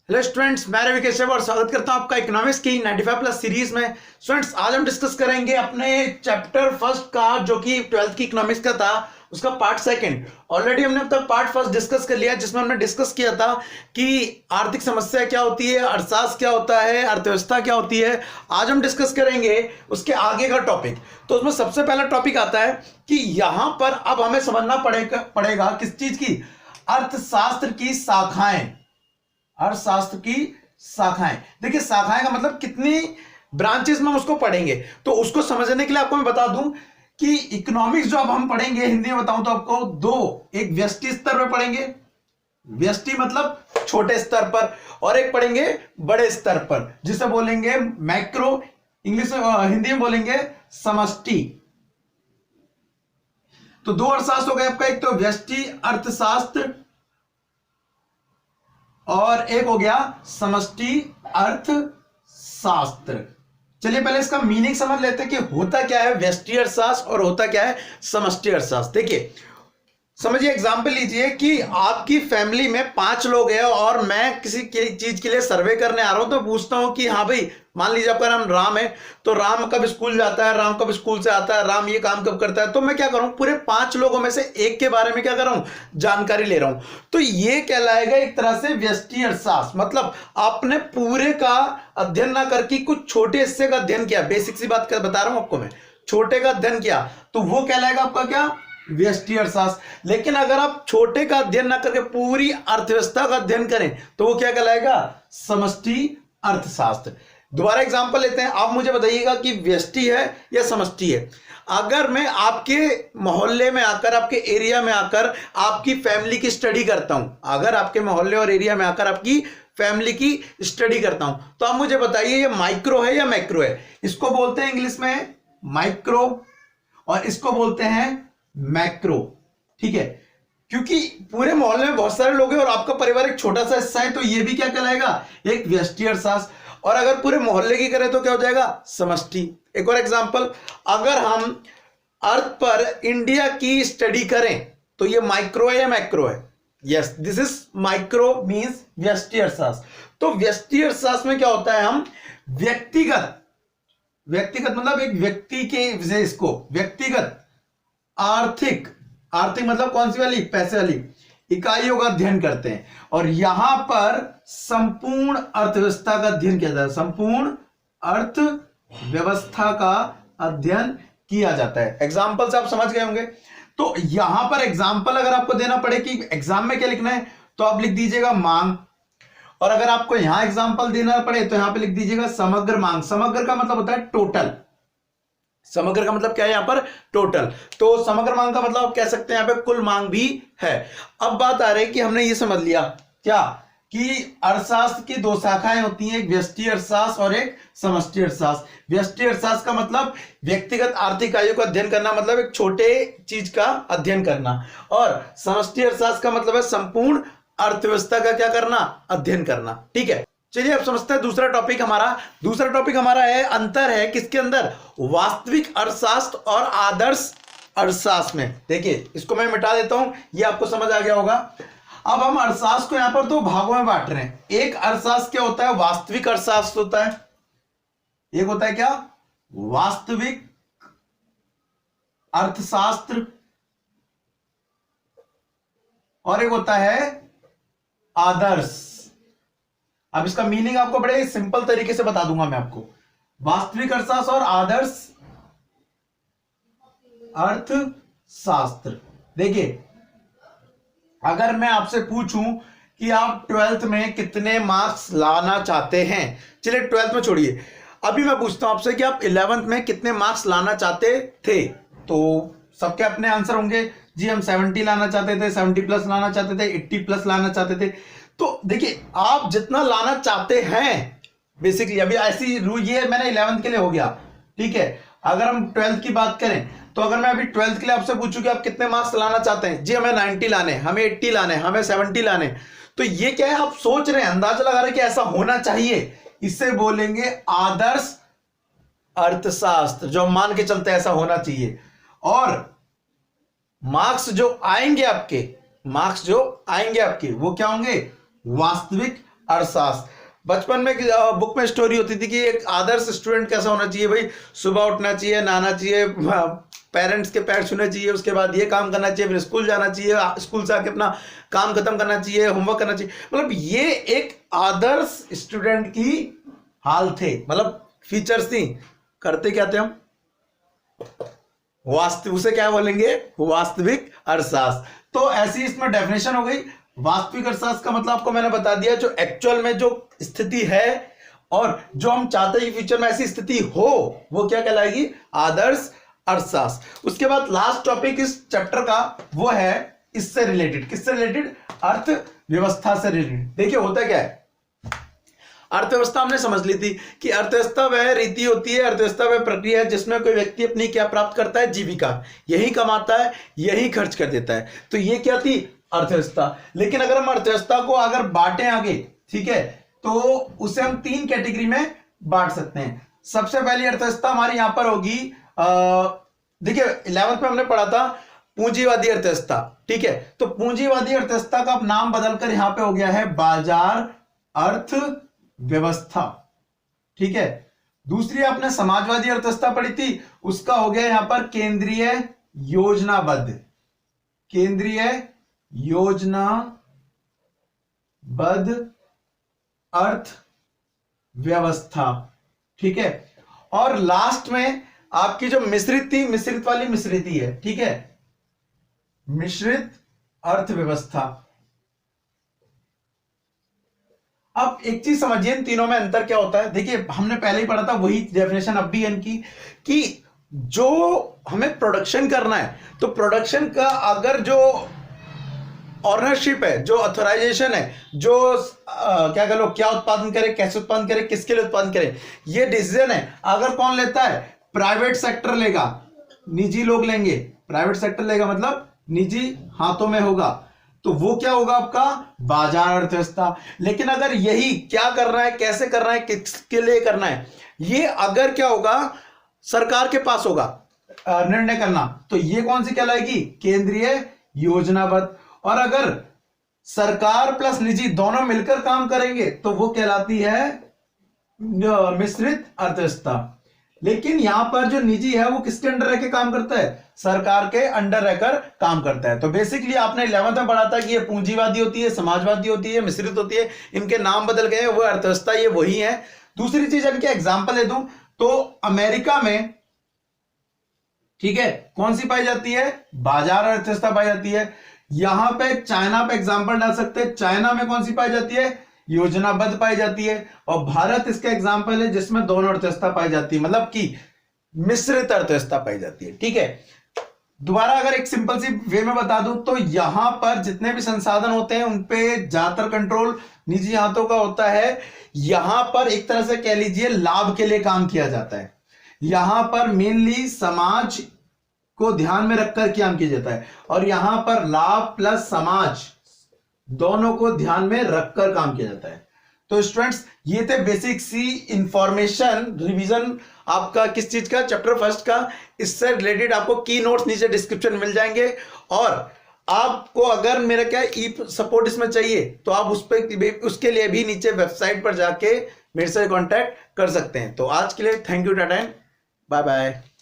Hello students, मैं रवि केशव और स्वागत करता हूं आपका इकोनॉमिक्स की 95 प्लस सीरीज में। स्टूडेंट्स, आज हम डिस्कस करेंगे अपने चैप्टर फर्स्ट का, जो कि 12th की इकोनॉमिक्स का था, उसका पार्ट सेकंड। ऑलरेडी हमने अब तक पार्ट फर्स्ट डिस्कस कर लिया, जिसमें हमने डिस्कस किया था कि आर्थिक समस्या क्या होती है, अर्थशास्त्र क्या होता है, अर्थव्यवस्था क्या होती है। आज हम डिस्कस करेंगे उसके आगे का टॉपिक। तो उसमें सबसे पहला टॉपिक आता है कि यहां पर अब हमें समझना पड़ेगा किस चीज की, अर्थशास्त्र की शाखाएं। अर्थशास्त्र की शाखाएं, देखिए शाखाएं का मतलब कितनी ब्रांचेस में हम उसको पढ़ेंगे। तो उसको समझने के लिए आपको मैं बता दूं कि इकोनॉमिक्स जो अब हम पढ़ेंगे, हिंदी में बताऊं तो आपको दो, एक व्यष्टि स्तर पर पढ़ेंगे, व्यष्टि मतलब छोटे स्तर पर, और एक पढ़ेंगे बड़े स्तर पर, जिसे बोलेंगे मैक्रो, इंग्लिश हिंदी में बोलेंगे समष्टि। तो दो अर्थशास्त्र हो गए आपका, एक तो व्यष्टि अर्थशास्त्र और एक हो गया समष्टि अर्थशास्त्र। चलिए पहले इसका मीनिंग समझ लेते हैं कि होता क्या है व्यष्टि अर्थशास्त्र और होता क्या है समष्टि अर्थशास्त्र। देखिए समझिए, एग्जाम्पल लीजिए कि आपकी फैमिली में 5 लोग हैं और मैं किसी चीज के लिए सर्वे करने आ रहा हूं। तो पूछता हूं कि हाँ भाई, मान लीजिए आपका नाम राम है, तो राम कब स्कूल जाता है, राम कब स्कूल से आता है, राम ये काम कब करता है। तो मैं क्या करूं, पूरे 5 लोगों में से एक के बारे में क्या कर रहा हूं, जानकारी ले रहा हूं। तो ये कहलाएगा एक तरह से व्यष्टि अर्थशास्त्र। मतलब आपने पूरे का अध्ययन ना करके कुछ छोटे हिस्से का अध्ययन किया। बेसिक सी बात बता रहा हूं आपको मैं, छोटे का अध्ययन किया तो वो कहलाएगा आपका क्या, व्यष्टि अर्थशास्त्र। लेकिन अगर आप छोटे का अध्ययन ना करके पूरी अर्थव्यवस्था का अध्ययन करें तो वो क्या कहलाएगा, समष्टि अर्थशास्त्र। दोबारा एग्जांपल लेते हैं, आप मुझे बताइएगा कि व्यष्टि है या समष्टि है। अगर मैं आपके मोहल्ले में आकर, आपके एरिया में आकर आपकी फैमिली की स्टडी करता हूं, अगर आपके मोहल्ले और एरिया में आकर आपकी फैमिली की स्टडी करता हूं, तो आप मुझे बताइए ये माइक्रो है या मैक्रो है। इसको बोलते हैं इंग्लिश में माइक्रो और इसको बोलते हैं मैक्रो। ठीक है, क्योंकि पूरे मोहल्ले में बहुत सारे लोग हैं और आपका परिवार एक छोटा सा हिस्सा है, तो ये भी क्या कहलाएगा, एक व्यष्टि अर्थशास्त्र। और अगर पूरे मोहल्ले की करें तो क्या हो जाएगा, समष्टि। एक और एग्जांपल, अगर हम अर्थ पर इंडिया की स्टडी करें तो ये माइक्रो है या मैक्रो है। Yes, this is micro means व्यष्टि अर्थशास्त्र। तो व्यष्टि अर्थशास्त्र में क्या होता है, हम व्यक्तिगत मतलब एक व्यक्ति के विशेष को व्यक्तिगत आर्थिक मतलब कौन सी वाली, पैसे वाली इकाइयों का अध्ययन करते हैं। और यहां पर संपूर्ण अर्थव्यवस्था का अध्ययन किया जाता है, संपूर्ण अर्थव्यवस्था का अध्ययन किया जाता है। एग्जाम्पल से आप समझ गए होंगे। तो यहां पर एग्जाम्पल अगर आपको देना पड़े कि एग्जाम में क्या लिखना है, तो आप लिख दीजिएगा मांग। और अगर आपको यहां एग्जाम्पल देना पड़े तो यहां पे लिख दीजिएगा समग्र मांग। समग्र का मतलब होता है टोटल, समग्र का मतलब क्या है, यहां पर टोटल। तो समग्र मांग का मतलब आप कह सकते हैं यहां पे कुल मांग भी है। अब बात आ रही है कि हमने ये समझ लिया क्या, कि अर्थशास्त्र की 2 शाखाएं होती हैं, एक व्यष्टि अर्थशास्त्र और एक समष्टि अर्थशास्त्र। व्यष्टि अर्थशास्त्र का मतलब व्यक्तिगत आर्थिक इकाइयों का अध्ययन करना, मतलब एक छोटे चीज का अध्ययन करना। और समष्टि अर्थशास्त्र का मतलब है संपूर्ण अर्थव्यवस्था का क्या करना, अध्ययन करना। ठीक है, चलिए अब समझते हैं दूसरा टॉपिक हमारा है, अंतर है किसके अंदर, वास्तविक अर्थशास्त्र और आदर्श अर्थशास्त्र में। देखिए इसको मैं मिटा देता हूं, ये आपको समझ आ गया होगा। अब हम अर्थशास्त्र को यहां पर 2 भागों में बांट रहे हैं। एक अर्थशास्त्र क्या होता है, वास्तविक अर्थशास्त्र होता है। एक होता है क्या, वास्तविक अर्थशास्त्र, और एक होता है आदर्श। अब इसका मीनिंग आपको बड़े सिंपल तरीके से बता दूंगा मैं आपको, वास्तविक अर्थशास्त्र और आदर्श अर्थशास्त्र। देखिए अगर मैं आपसे पूछूं कि आप 12th में कितने मार्क्स लाना चाहते हैं, चलिए 12th में छोड़िए, अभी मैं पूछता हूं आपसे कि आप 11th में कितने मार्क्स लाना चाहते थे, तो सबके अपने आंसर होंगे। जी हम 70 लाना चाहते थे, 70 प्लस लाना चाहते थे, 80 प्लस लाना चाहते थे। तो देखिए आप जितना लाना चाहते हैं बेसिकली, अभी ऐसी रू ये मैंने 11th के लिए हो गया। ठीक है, अगर हम 12th की बात करें तो अगर मैं अभी 12th के लिए आपसे पूछूं कि आप कितने मार्क्स लाना चाहते हैं, जी हमें 90 लाने, हमें 80 लाने, हमें 70 लाने, तो ये क्या है, आप सोच रहे हैं, अंदाजा लगा रहे हैं कि ऐसा होना चाहिए। इसे बोलेंगे आदर्श अर्थशास्त्र, जो मान के चलते ऐसा होना चाहिए। और मार्क्स जो आएंगे आपके वो क्या होंगे, वास्तविक अर्थशास्त्र। बचपन में बुक में स्टोरी होती थी कि एक आदर्श स्टूडेंट कैसा होना चाहिए भाई, सुबह उठना चाहिए, नहाना चाहिए, पेरेंट्स के पैर छूने चाहिए, उसके बाद ये काम करना चाहिए, फिर स्कूल जाना चाहिए, स्कूल से आके अपना काम खत्म करना चाहिए, होमवर्क करना चाहिए। मतलब ये एक आदर्श स्टूडेंट की हाल थे, मतलब फीचर्स थी। करते क्या थे हम, वास्तविक, उसे क्या बोलेंगे, वास्तविक अर्थशास्त्र। तो ऐसी इसमें डेफिनेशन हो गई। वास्तविक अर्थशास्त्र का मतलब आपको मैंने बता दिया, जो एक्चुअल में जो स्थिति है और जो हम चाहते हैं फ्यूचर में ऐसी स्थिति हो, वो क्या कहलाएगी, आदर्श अर्थशास्त्र। उसके बाद लास्ट टॉपिक इस चैप्टर का वो है इससे रिलेटेड, किससे रिलेटेड, अर्थव्यवस्था से रिलेटेड। देखिए होता क्या है, अर्थव्यवस्था हमने समझ ली थी कि अर्थव्यवस्था वह रीति होती है, अर्थव्यवस्था वह प्रक्रिया है जिसमें कोई व्यक्ति अपनी क्या प्राप्त करता है, जीविका, यही कमाता है, यही खर्च कर देता है। तो ये क्या थी, अर्थव्यवस्था। लेकिन अगर हम अर्थव्यवस्था को अगर बांटे आगे, ठीक है, तो उसे हम 3 कैटेगरी में बांट सकते हैं। सबसे पहली अर्थव्यवस्था हमारी यहां पर होगी, देखिए 11th में हमने पढ़ा था पूंजीवादी अर्थव्यवस्था, ठीक है। तो पूंजीवादी अर्थव्यवस्था का अब नाम बदलकर यहां पे हो गया है बाजार अर्थव्यवस्था, ठीक है। दूसरी आपने समाजवादी अर्थव्यवस्था पढ़ी थी, उसका हो गया यहां पर केंद्रीय योजनाबद्ध, केंद्रीय योजनाबद्ध अर्थव्यवस्था, ठीक है। और लास्ट में आपकी जो मिश्रित थी, मिश्रित वाली मिश्रित ही है, ठीक है, मिश्रित अर्थव्यवस्था। अब एक चीज समझिए, इन तीनों में अंतर क्या होता है। देखिए हमने पहले ही पढ़ा था, वही डेफिनेशन अब भी इनकी, कि जो हमें प्रोडक्शन करना है, तो प्रोडक्शन का अगर जो ऑनरशिप है, जो ऑथराइजेशन है, जो क्या कह लो, क्या उत्पादन करे, कैसे उत्पादन करे, किसके लिए उत्पादन करे, ये डिसीजन है, अगर कौन लेता है, प्राइवेट सेक्टर लेगा, निजी लोग लेंगे। प्राइवेट सेक्टर लेगा मतलब निजी हाथों में होगा, तो वो क्या होगा, आपका बाजार अर्थव्यवस्था। लेकिन अगर यही क्या करना है, कैसे करना है, किसके लिए करना है, ये अगर क्या होगा, सरकार के पास होगा निर्णय करना, तो ये कौन सी कहलाएगी, केंद्रीय योजनाबद्ध। और अगर सरकार प्लस निजी दोनों मिलकर काम करेंगे तो वो कहलाती है मिश्रित अर्थव्यवस्था। लेकिन यहां पर जो निजी है वो किसके अंडर रहकर काम करता है, सरकार के अंडर रहकर काम करता है। तो बेसिकली आपने 11th में पढ़ा था कि ये पूंजीवादी होती है, समाजवादी होती है, मिश्रित होती है, इनके नाम बदल गए, वो अर्थव्यवस्था ये वही है। दूसरी चीज इनके एग्जाम्पल दे दूं तो अमेरिका में, ठीक है, कौन सी पाई जाती है, बाजार अर्थव्यवस्था पाई जाती है। यहां पे चाइना पे एग्जांपल डाल सकते हैं, चाइना में कौन सी पाई जाती है, योजनाबद्ध पाई जाती है। और भारत इसका एग्जांपल है जिसमें दोनों अर्थव्यवस्था पाई जाती है, मतलब कि मिश्रित अर्थव्यवस्था पाई जाती है, ठीक है। दोबारा अगर एक सिंपल सी वे में बता दूं तो यहां पर जितने भी संसाधन होते हैं उन पे ज्यादातर कंट्रोल निजी हाथों का होता है। यहां पर एक तरह से कह लीजिए लाभ के लिए काम किया जाता है, यहां पर मेनली समाज को ध्यान में रखकर काम किया जाता है, और यहां पर लाभ प्लस समाज दोनों को ध्यान में रखकर काम किया जाता है। तो स्टूडेंट्स ये थे बेसिक सी इंफॉर्मेशन रिवीजन आपका किस चीज का, चैप्टर फर्स्ट का। इससे रिलेटेड आपको की नोट्स नीचे डिस्क्रिप्शन मिल जाएंगे, और आपको अगर मेरा क्या ई सपोर्ट इसमें चाहिए तो आप उसके लिए भी नीचे वेबसाइट पर जाके मेरे से कांटेक्ट कर सकते हैं। तो आज के लिए thank you, tata, bye bye.